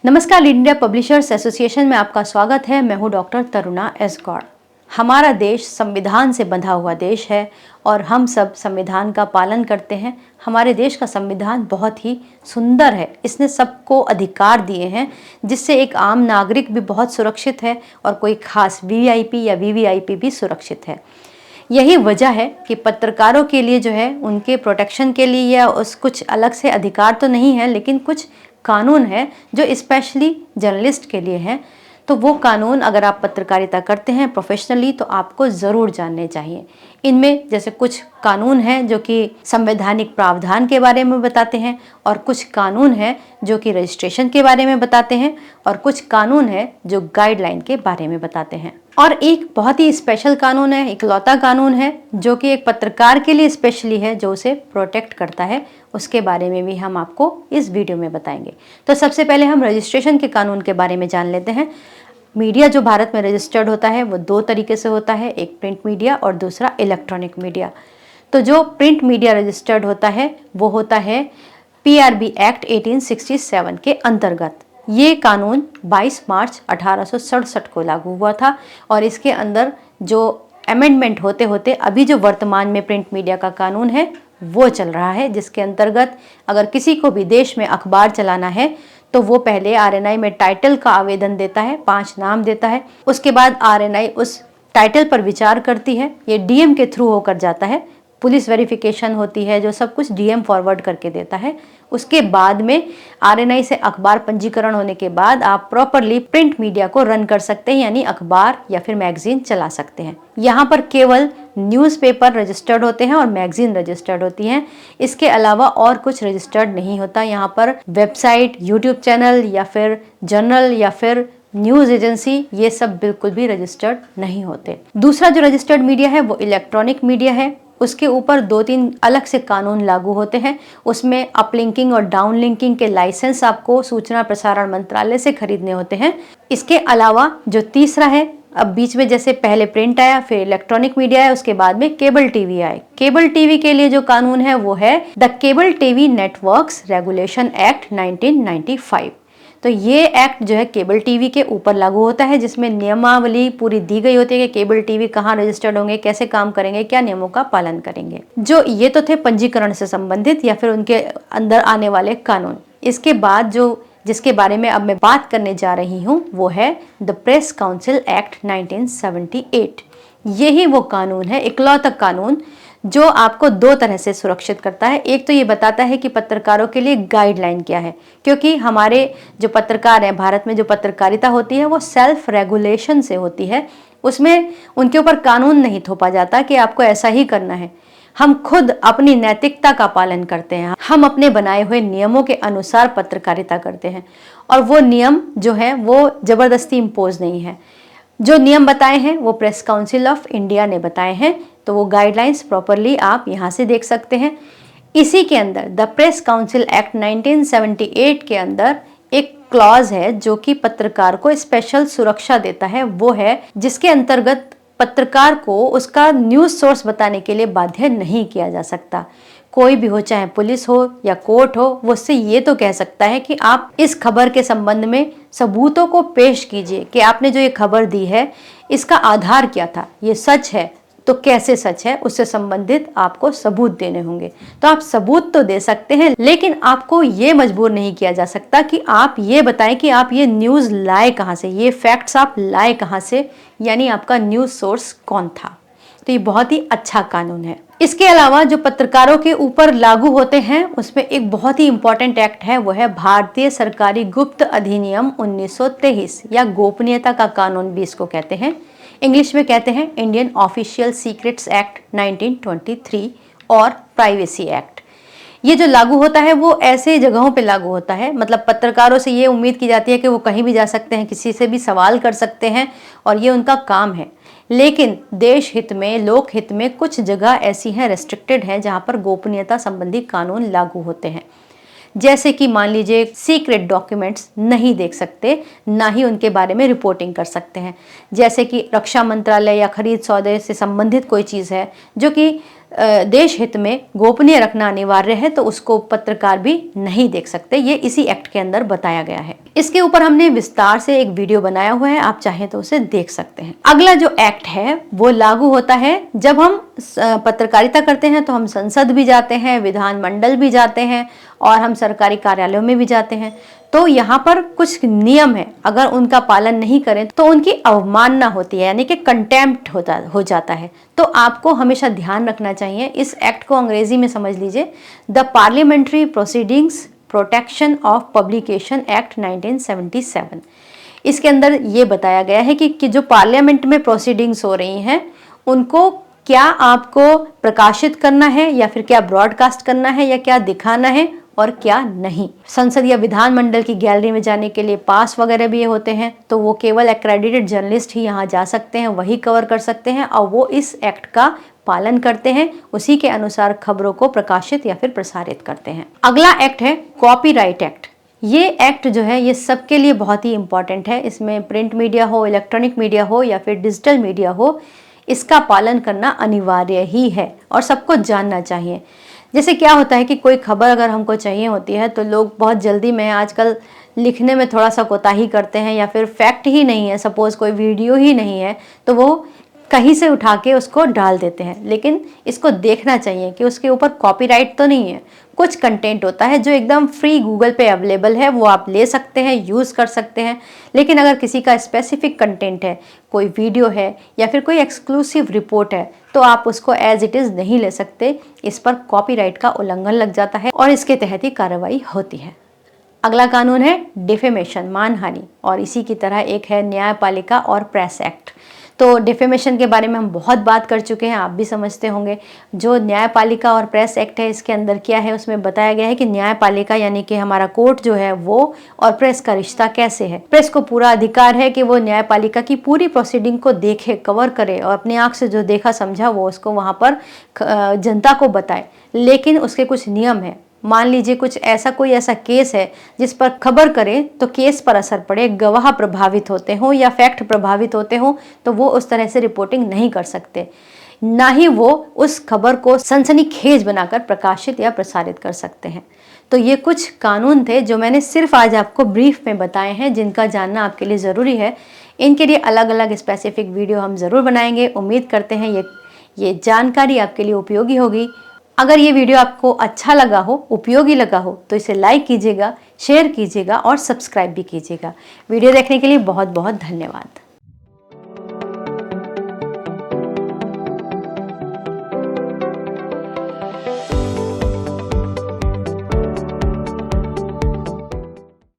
नमस्कार, India publishers association में आपका स्वागत है। मैं हूं डॉक्टर तरुणा एस गौड़। हमारा देश संविधान से बंधा हुआ देश है और हम सब संविधान का पालन करते हैं। हमारे देश का संविधान बहुत ही सुंदर है। इसने सबको अधिकार दिए हैं जिससे एक आम नागरिक भी बहुत सुरक्षित है और कोई खास वीआईपी या वीवीआईपी भी सुरक्षित है। यही वजह है कि पत्रकारों के लिए जो है उनके प्रोटेक्शन के लिए या उस कुछ अलग से अधिकार तो नहीं है, लेकिन कुछ कानून है जो स्पेशली जर्नलिस्ट के लिए है। तो वो कानून अगर आप पत्रकारिता करते हैं प्रोफेशनली तो आपको ज़रूर जानने चाहिए। इनमें जैसे कुछ कानून हैं जो कि संवैधानिक प्रावधान के बारे में बताते हैं, और कुछ कानून हैं जो कि रजिस्ट्रेशन के बारे में बताते हैं, और कुछ कानून हैं जो गाइडलाइन के बारे में बताते हैं। और एक बहुत ही स्पेशल कानून है, इकलौता कानून है जो कि एक पत्रकार के लिए स्पेशली है, जो उसे प्रोटेक्ट करता है। उसके बारे में भी हम आपको इस वीडियो में बताएंगे। तो सबसे पहले हम रजिस्ट्रेशन के कानून के बारे में जान लेते हैं। मीडिया जो भारत में रजिस्टर्ड होता है वो दो तरीके से होता है, एक प्रिंट मीडिया और दूसरा इलेक्ट्रॉनिक मीडिया। तो जो प्रिंट मीडिया रजिस्टर्ड होता है वो होता है पीआरबी एक्ट 1867 के अंतर्गत। ये कानून 22 मार्च 1867 को लागू हुआ था और इसके अंदर जो अमेंडमेंट होते होते अभी जो वर्तमान में प्रिंट मीडिया का कानून है वो चल रहा है, जिसके अंतर्गत अगर किसी को भी देश में अखबार चलाना है तो वो पहले आरएनआई में टाइटल का आवेदन देता है, 5 नाम देता है। उसके बाद आरएनआई उस टाइटल पर विचार करती है। ये डीएम के थ्रू होकर जाता है, पुलिस वेरिफिकेशन होती है, जो सब कुछ डीएम फॉरवर्ड करके देता है। उसके बाद में आरएनआई से अखबार पंजीकरण होने के बाद आप प्रॉपरली प्रिंट मीडिया को रन कर सकते हैं, यानी अखबार या फिर मैगजीन चला सकते हैं। यहाँ पर केवल न्यूज़पेपर रजिस्टर्ड होते हैं और मैगजीन रजिस्टर्ड होती हैं। इसके अलावा और कुछ रजिस्टर्ड नहीं होता। यहाँ पर वेबसाइट, यूट्यूब चैनल या फिर जर्नल या फिर न्यूज़ एजेंसी, ये सब बिल्कुल भी रजिस्टर्ड नहीं होते। दूसरा जो रजिस्टर्ड मीडिया है वो इलेक्ट्रॉनिक मीडिया है। उसके ऊपर 2-3 अलग से कानून लागू होते हैं। उसमें अपलिंकिंग और डाउनलिंकिंग के लाइसेंस आपको सूचना प्रसारण मंत्रालय से खरीदने होते हैं। इसके अलावा जो तीसरा है, अब बीच में जैसे पहले प्रिंट आया, फिर इलेक्ट्रॉनिक मीडिया है, उसके बाद में केबल टीवी आए। केबल टीवी के लिए जो कानून है वो है the cable TV networks regulation act 1995। तो ये एक्ट जो है केबल टीवी के ऊपर लागू होता है, जिसमें नियमावली पूरी दी गई होती है कि केबल टीवी कहाँ रजिस्टर्ड होंगे, कैसे काम करेंगे, क्या नियमों का पालन करेंगे। जो ये तो थे पंजीकरण से संबंधित या फिर उनके अंदर आने वाले कानून। इसके बाद जो जिसके बारे में अब मैं बात करने जा रही हूँ वो है द प्रेस काउंसिल एक्ट 1978। यही वो कानून है, इकलौता कानून, जो आपको 2 तरह से सुरक्षित करता है। एक तो ये बताता है कि पत्रकारों के लिए गाइडलाइन क्या है, क्योंकि हमारे जो पत्रकार हैं, भारत में जो पत्रकारिता होती है वो सेल्फ रेगुलेशन से होती है। उसमें उनके ऊपर कानून नहीं थोपा जाता कि आपको ऐसा ही करना है। हम खुद अपनी नैतिकता का पालन करते हैं। हम अपने बनाए हुए नियमों के अनुसार पत्रकारिता करते हैं और वो नियम जो है वो जबरदस्ती इम्पोज नहीं है। जो नियम बताए हैं वो प्रेस काउंसिल ऑफ इंडिया ने बताए हैं, तो वो गाइडलाइंस प्रॉपरली आप यहाँ से देख सकते हैं। इसी के अंदर द प्रेस काउंसिल एक्ट 1978 के अंदर एक क्लॉज है जो कि पत्रकार को स्पेशल सुरक्षा देता है। वो है जिसके अंतर्गत पत्रकार को उसका न्यूज़ सोर्स बताने के लिए बाध्य नहीं किया जा सकता। कोई भी हो, चाहे पुलिस हो या कोर्ट हो, वो उससे ये तो कह सकता है कि आप इस खबर के संबंध में सबूतों को पेश कीजिए कि आपने जो ये खबर दी है इसका आधार क्या था, ये सच है तो कैसे सच है, उससे संबंधित आपको सबूत देने होंगे। तो आप सबूत तो दे सकते हैं, लेकिन आपको ये मजबूर नहीं किया जा सकता कि आप ये बताएं कि आप ये न्यूज़ लाए कहाँ से, ये फैक्ट्स आप लाए कहाँ से, यानी आपका न्यूज़ सोर्स कौन था। तो ये बहुत ही अच्छा कानून है। इसके अलावा जो पत्रकारों के ऊपर लागू होते हैं उसमें एक बहुत ही इंपॉर्टेंट एक्ट है, वो है भारतीय सरकारी गुप्त अधिनियम 1923 या गोपनीयता का कानून भी इसको कहते हैं। इंग्लिश में कहते हैं इंडियन ऑफिशियल सीक्रेट्स एक्ट 1923 और प्राइवेसी एक्ट। ये जो लागू होता है वो ऐसे जगहों पे लागू होता है, मतलब पत्रकारों से ये उम्मीद की जाती है कि वो कहीं भी जा सकते हैं, किसी से भी सवाल कर सकते हैं और ये उनका काम है। लेकिन देश हित में, लोक हित में कुछ जगह ऐसी हैं, रेस्ट्रिक्टेड हैं, जहाँ पर गोपनीयता संबंधी कानून लागू होते हैं। जैसे कि मान लीजिए सीक्रेट डॉक्यूमेंट्स नहीं देख सकते, ना ही उनके बारे में रिपोर्टिंग कर सकते हैं। जैसे कि रक्षा मंत्रालय या खरीद सौदे से संबंधित कोई चीज़ है जो कि देश हित में गोपनीय रखना अनिवार्य है तो उसको पत्रकार भी नहीं देख सकते। ये इसी एक्ट के अंदर बताया गया है। इसके ऊपर हमने विस्तार से एक वीडियो बनाया हुआ है, आप चाहें तो उसे देख सकते हैं। अगला जो एक्ट है वो लागू होता है जब हम पत्रकारिता करते हैं, तो हम संसद भी जाते हैं, विधानमंडल भी जाते हैं और हम सरकारी कार्यालयों में भी जाते हैं। तो यहाँ पर कुछ नियम है, अगर उनका पालन नहीं करें तो उनकी अवमानना होती है, यानी कि कंटेम्प्ट हो जाता है। तो आपको हमेशा ध्यान रखना चाहिए। इस एक्ट को अंग्रेजी में समझ लीजिए, the parliamentary proceedings protection of publication act 1977। इसके अंदर ये बताया गया है कि जो पार्लियामेंट में प्रोसीडिंग्स हो रही हैं उनको क्या आपको प्रकाशित करना है या फिर क्या ब्रॉडकास्ट करना है या क्या दिखाना है और क्या नहीं। संसद या विधानमंडल की गैलरी में जाने के लिए पास वगैरह भी होते हैं, तो वो केवल एक्रेडिटेड जर्नलिस्ट ही यहाँ जा सकते हैं, वही कवर कर सकते हैं और वो इस एक्ट का पालन करते हैं, उसी के अनुसार खबरों को प्रकाशित या फिर प्रसारित करते हैं। अगला एक्ट है कॉपीराइट एक्ट। ये एक्ट जो है ये सबके लिए बहुत ही इंपॉर्टेंट है। इसमें प्रिंट मीडिया हो, इलेक्ट्रॉनिक मीडिया हो या फिर डिजिटल मीडिया हो, इसका पालन करना अनिवार्य ही है और सबको जानना चाहिए। जैसे क्या होता है कि कोई खबर अगर हमको चाहिए होती है तो लोग बहुत जल्दी में आजकल लिखने में थोड़ा सा कोताही करते हैं, या फिर फैक्ट ही नहीं है, सपोज कोई वीडियो ही नहीं है, तो वो कहीं से उठा के उसको डाल देते हैं। लेकिन इसको देखना चाहिए कि उसके ऊपर कॉपीराइट तो नहीं है। कुछ कंटेंट होता है जो एकदम फ्री गूगल पे अवेलेबल है, वो आप ले सकते हैं, यूज़ कर सकते हैं। लेकिन अगर किसी का स्पेसिफिक कंटेंट है, कोई वीडियो है या फिर कोई एक्सक्लूसिव रिपोर्ट है, तो आप उसको एज इट इज़ नहीं ले सकते। इस पर कॉपीराइट का उल्लंघन लग जाता है और इसके तहत ही कार्रवाई होती है। अगला कानून है डिफेमेशन, मानहानि, और इसी की तरह एक है न्यायपालिका और प्रेस एक्ट। तो डिफेमेशन के बारे में हम बहुत बात कर चुके हैं, आप भी समझते होंगे। जो न्यायपालिका और प्रेस एक्ट है, इसके अंदर क्या है, उसमें बताया गया है कि न्यायपालिका यानी कि हमारा कोर्ट जो है वो और प्रेस का रिश्ता कैसे है। प्रेस को पूरा अधिकार है कि वो न्यायपालिका की पूरी प्रोसीडिंग को देखे, कवर करे और अपनी आंख से जो देखा समझा वो उसको वहाँ पर जनता को बताए। लेकिन उसके कुछ नियम है। मान लीजिए कोई ऐसा केस है जिस पर खबर करें तो केस पर असर पड़े, गवाह प्रभावित होते हों या फैक्ट प्रभावित होते हों, तो वो उस तरह से रिपोर्टिंग नहीं कर सकते। ना ही वो उस खबर को सनसनीखेज बनाकर प्रकाशित या प्रसारित कर सकते हैं। तो ये कुछ कानून थे जो मैंने सिर्फ आज आपको ब्रीफ में बताए हैं, जिनका जानना आपके लिए ज़रूरी है। इनके लिए अलग अलग स्पेसिफिक वीडियो हम ज़रूर बनाएंगे। उम्मीद करते हैं ये जानकारी आपके लिए उपयोगी होगी। अगर ये वीडियो आपको अच्छा लगा हो, उपयोगी लगा हो, तो इसे लाइक कीजिएगा, शेयर कीजिएगा और सब्सक्राइब भी कीजिएगा। वीडियो देखने के लिए बहुत बहुत धन्यवाद।